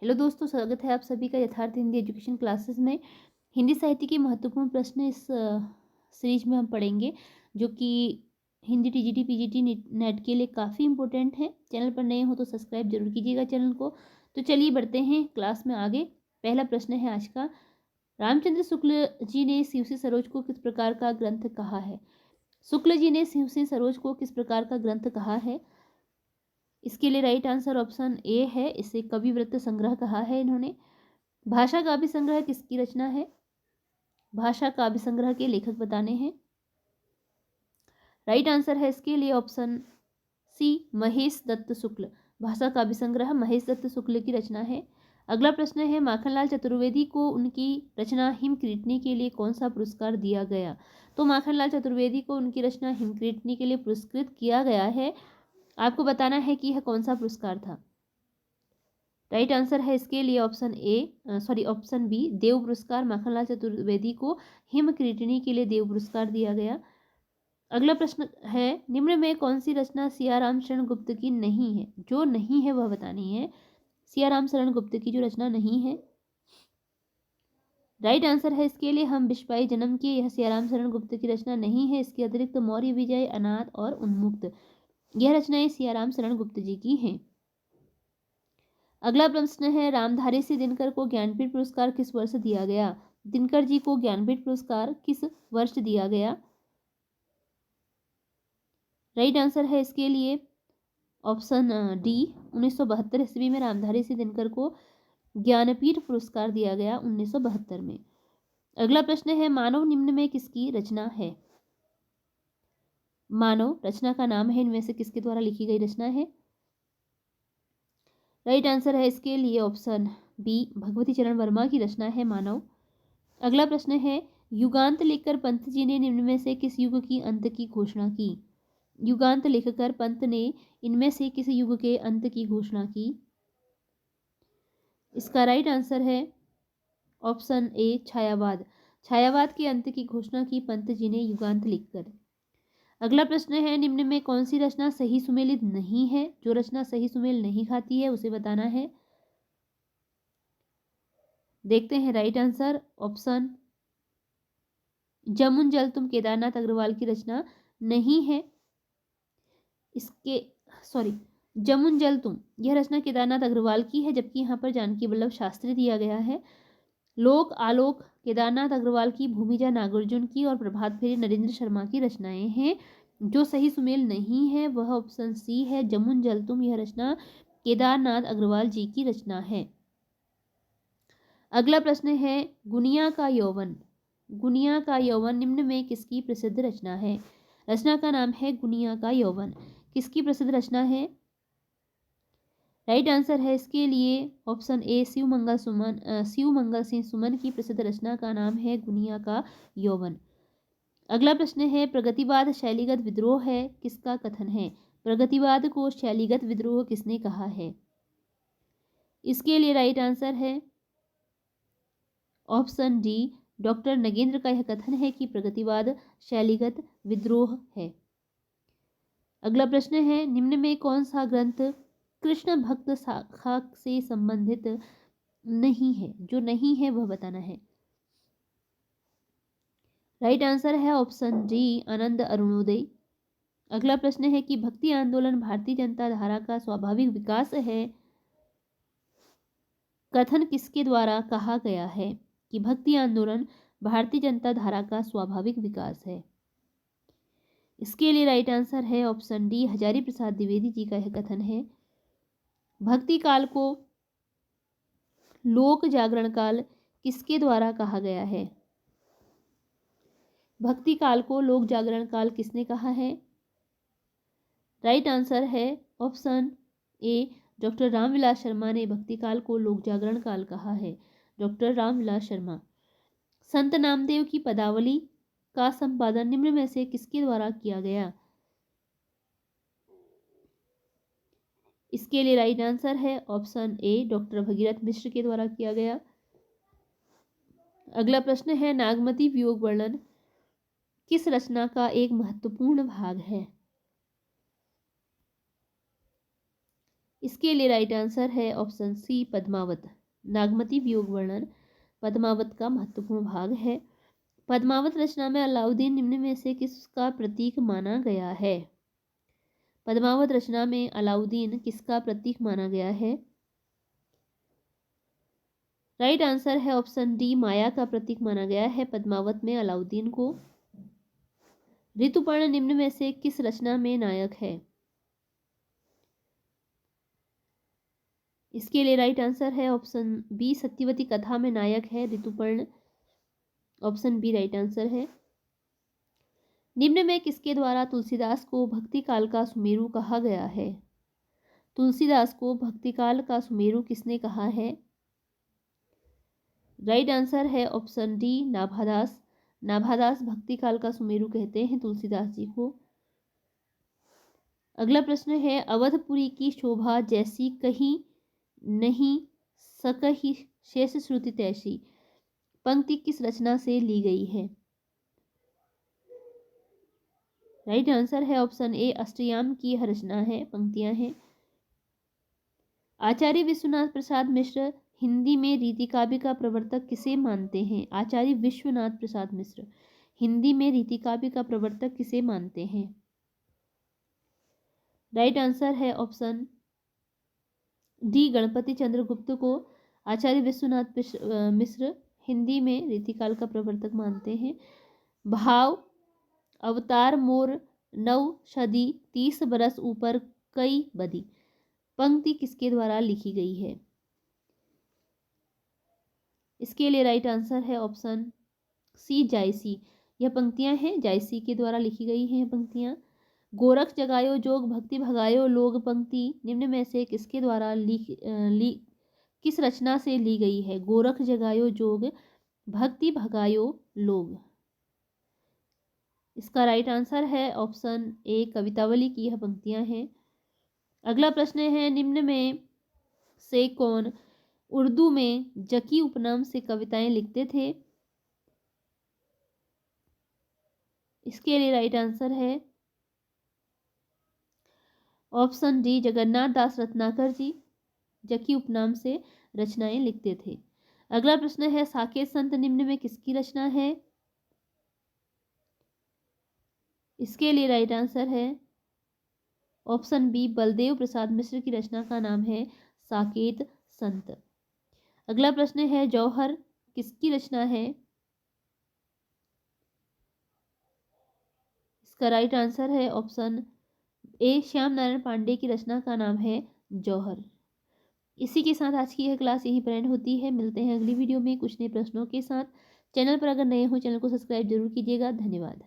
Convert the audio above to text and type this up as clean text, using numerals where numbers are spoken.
Hello दोस्तों, स्वागत है आप सभी का यथार्थ हिंदी एजुकेशन क्लासेस में। हिंदी साहित्य के महत्वपूर्ण प्रश्न इस सीरीज में हम पढ़ेंगे, जो कि हिंदी टीजीटी पीजीटी नेट के लिए काफ़ी इंपॉर्टेंट है। चैनल पर नए हो तो सब्सक्राइब जरूर कीजिएगा चैनल को। तो चलिए बढ़ते हैं क्लास में आगे। पहला प्रश्न है आज का, रामचंद्र शुक्ल जी ने शिवसी सरोज को किस प्रकार का ग्रंथ कहा है? शुक्ल जी ने शिवसी सरोज को किस प्रकार का ग्रंथ कहा है? इसके लिए राइट आंसर ऑप्शन ए है, इसे कविवृत्त संग्रह कहा है इन्होंने। भाषा काव्य संग्रह किसकी रचना है? भाषा काव्य संग्रह के लेखक बताने हैं। राइट आंसर है इसके लिए ऑप्शन सी, महेश दत्त शुक्ल। भाषा काव्य संग्रह महेश दत्त शुक्ल की रचना है। अगला प्रश्न है, माखनलाल चतुर्वेदी को उनकी रचना हिमकृतनी के लिए कौन सा पुरस्कार दिया गया? तो माखनलाल चतुर्वेदी को उनकी रचना हिमकृतनी के लिए पुरस्कृत किया गया है। आपको बताना है कि यह कौन सा पुरस्कार था। राइट आंसर है इसके लिए ऑप्शन बी, देव पुरस्कार। माखनलाल चतुर्वेदी को हिमकृतनी के लिए देव पुरस्कार दिया गया। अगला प्रश्न है, निम्न में कौन सी रचना सियाराम शरण गुप्त की नहीं है? जो नहीं है वह बतानी है। सियाराम शरण गुप्त की जो रचना नहीं है। राइट आंसर है इसके लिए हम बिस्वाई जन्म की, यह सियाराम शरण गुप्त की रचना नहीं है। इसके अतिरिक्त मौर्य विजय, अनाथ और उन्मुक्त, यह रचनाएं सियाराम शरण गुप्त जी की हैं। अगला प्रश्न है, रामधारी सिंह दिनकर को ज्ञानपीठ पुरस्कार किस वर्ष दिया गया? दिनकर जी को ज्ञानपीठ पुरस्कार किस वर्ष दिया गया? राइट आंसर है इसके लिए ऑप्शन डी, 1972 ईस्वी में रामधारी सिंह दिनकर को ज्ञानपीठ पुरस्कार दिया गया 1972 में। अगला प्रश्न है, मानव निम्न में किसकी रचना है? मानव रचना का नाम है, इनमें से किसके द्वारा लिखी गई रचना है? राइट आंसर है इसके लिए ऑप्शन बी, भगवती चरण वर्मा की रचना है मानव। अगला प्रश्न है, युगांत लिखकर पंत जी ने निम्न में से किस युग की अंत की घोषणा की? युगांत लिखकर पंत ने इनमें से किस युग के अंत की घोषणा की? इसका राइट आंसर है ऑप्शन ए, छायावाद। छायावाद के अंत की घोषणा की पंत जी ने युगांत लिखकर। अगला प्रश्न है, निम्न में कौन सी रचना सही सुमेलित नहीं है? जो रचना सही सुमेल नहीं खाती है उसे बताना है। देखते हैं राइट आंसर, ऑप्शन जमुन जल तुम केदारनाथ अग्रवाल की रचना नहीं है। जमुन जल तुम, यह रचना केदारनाथ अग्रवाल की है, जबकि यहाँ पर जानकी वल्लभ शास्त्री दिया गया है। लोक आलोक केदारनाथ अग्रवाल की, भूमिजा नागार्जुन की और प्रभात फेरी नरेंद्र शर्मा की रचनाएं हैं। जो सही सुमेल नहीं है वह ऑप्शन सी है, जमुन जल तुम, यह रचना केदारनाथ अग्रवाल जी की रचना है। अगला प्रश्न है, गुनिया का यौवन। गुनिया का यौवन निम्न में किसकी प्रसिद्ध रचना है? रचना का नाम है गुनिया का यौवन, किसकी प्रसिद्ध रचना है? राइट आंसर है इसके लिए ऑप्शन ए, शिव मंगल सिंह सुमन की प्रसिद्ध रचना का नाम है गुनिया का यौवन। अगला प्रश्न है, प्रगतिवाद शैलीगत विद्रोह है, किसका कथन है? प्रगतिवाद को शैलीगत विद्रोह किसने कहा है? इसके लिए राइट आंसर है ऑप्शन डी, डॉक्टर नगेंद्र का यह कथन है कि प्रगतिवाद शैलीगत विद्रोह है। अगला प्रश्न है, निम्न में कौन सा ग्रंथ कृष्ण भक्त शाखा से संबंधित नहीं है? जो नहीं है वह बताना है। राइट आंसर है ऑप्शन डी, आनंद अरुणोदय। अगला प्रश्न है कि भक्ति आंदोलन भारतीय जनता धारा का स्वाभाविक विकास है, कथन किसके द्वारा कहा गया है कि भक्ति आंदोलन भारतीय जनता धारा का स्वाभाविक विकास है? इसके लिए राइट आंसर है ऑप्शन डी, हजारी प्रसाद द्विवेदी जी का यह कथन है। भक्ति काल को लोक जागरण काल किसके द्वारा कहा गया है? भक्ति काल को लोक जागरण काल किसने कहा है? राइट आंसर है option A, doctor Ramvilas Sharma ने भक्ति काल को लोक जागरण काल कहा है। डॉक्टर रामविलास शर्मा। संत नामदेव की पदावली का संपादन निम्न में से किसके द्वारा किया गया? इसके लिए राइट आंसर है ऑप्शन ए, डॉक्टर भगीरथ मिश्र के द्वारा किया गया। अगला प्रश्न है, नागमती वियोग वर्णन किस रचना का एक महत्वपूर्ण भाग है? इसके लिए राइट आंसर है ऑप्शन सी पद्मावत। नागमती वियोग वर्णन पद्मावत का महत्वपूर्ण भाग है। पद्मावत रचना में अलाउद्दीन निम्न में से किसका प्रतीक माना गया है? पद्मावत रचना में अलाउद्दीन किसका प्रतीक माना गया है? राइट आंसर है ऑप्शन डी माया का प्रतीक माना गया है पद्मावत में अलाउद्दीन को। ऋतुपर्ण निम्न में से किस रचना में नायक है? इसके लिए राइट आंसर है ऑप्शन बी सत्यवती कथा में नायक है Rituparna. Option B right answer है। निम्न में किसके द्वारा तुलसीदास को भक्ति काल का सुमेरु कहा गया है? तुलसीदास को भक्ति काल का सुमेरु किसने कहा है? राइट आंसर है ऑप्शन डी नाभादास। नाभादास भक्ति काल का सुमेरु कहते हैं तुलसीदास जी को। अगला प्रश्न है अवधपुरी की शोभा जैसी कहीं नहीं सकही शेष श्रुति तैसी पंक्ति किस रचना से ली गई है? राइट आंसर है ऑप्शन ए अष्टयाम की यह रचना है, पंक्तियां हैं। आचार्य विश्वनाथ प्रसाद मिश्र हिंदी में रीति काव्य का प्रवर्तक किसे मानते हैं? आचार्य विश्वनाथ प्रसाद मिश्र हिंदी में रीति काव्य का प्रवर्तक किसे मानते हैं? राइट आंसर है ऑप्शन डी गणपति चंद्रगुप्त को आचार्य विश्वनाथ मिश्र हिंदी में रीतिकाल का प्रवर्तक मानते हैं। भाव अवतार मोर नव सदी 30 बरस ऊपर कई बदी पंक्ति किसके द्वारा लिखी गई है? इसके लिए राइट आंसर है ऑप्शन सी जायसी। यह पंक्तियां हैं जायसी के द्वारा लिखी गई हैं पंक्तियां। गोरख जगायो जोग भक्ति भगायो लोग पंक्ति निम्न में से किसके द्वारा किस रचना से ली गई है? गोरख जगायो जोग भक्ति भगायो लोग। इसका राइट आंसर है ऑप्शन ए कवितावली की यह पंक्तियां हैं। अगला प्रश्न है निम्न में से कौन उर्दू में जकी उपनाम से कविताएं लिखते थे? इसके लिए राइट आंसर है ऑप्शन डी जगन्नाथ दास रत्नाकर जी जकी उपनाम से रचनाएं लिखते थे। अगला प्रश्न है साकेत संत निम्न में किसकी रचना है? इसके लिए राइट आंसर है ऑप्शन बी बलदेव प्रसाद मिश्र की रचना का नाम है साकेत संत। अगला प्रश्न है जौहर किसकी रचना है? इसका राइट आंसर है ऑप्शन ए श्याम नारायण पांडे की रचना का नाम है जौहर। इसी के साथ आज की यह क्लास यहीं पर एंड होती है। मिलते हैं अगली वीडियो में कुछ नए प्रश्नों के साथ। चैनल पर अगर नए हो चैनल को सब्सक्राइब जरूर कीजिएगा। धन्यवाद।